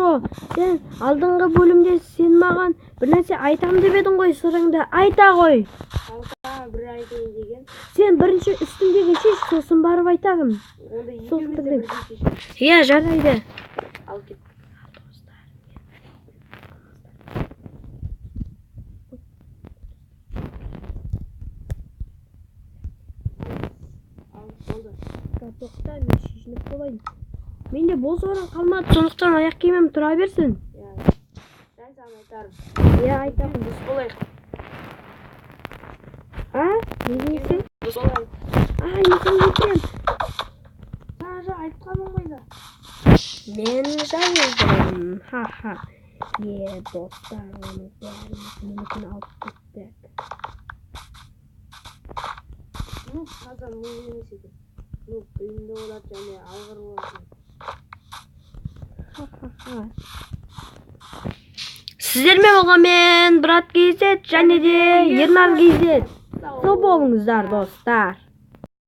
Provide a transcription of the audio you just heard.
бро, сен алдыңғы бөлімде сен маған бір нәрсе айтам деп едің ғой, сырыңды айта ғой. Bir айтайын деген. Сен бірінші үстіңдегі шеш, сосын барып айтағын. Онда екеуміз де бірдей шешеміз. Иә, жарайды. Ал кет. Тоқта, мен шешініп болайын. Менде бос орын қалмады, сондықтан аяқ киімім тұра берсін. Сән саған айтарым. Иә, айтамын. Дос болайық. Не дейсің? Дос болайық. Несін кетірем. Саған айтқаным ғой да. Мен жаздым. Ха-ха. Достар, оның бәріміз менікін алып кеттік. Қазір мұң емес екен. Үйінде олар және алғыр болатын. Ха-ха-ха. Сіздермен болған мен Брат Кейзет және де Ернар Кейзет. Сау болыңыздар, достар.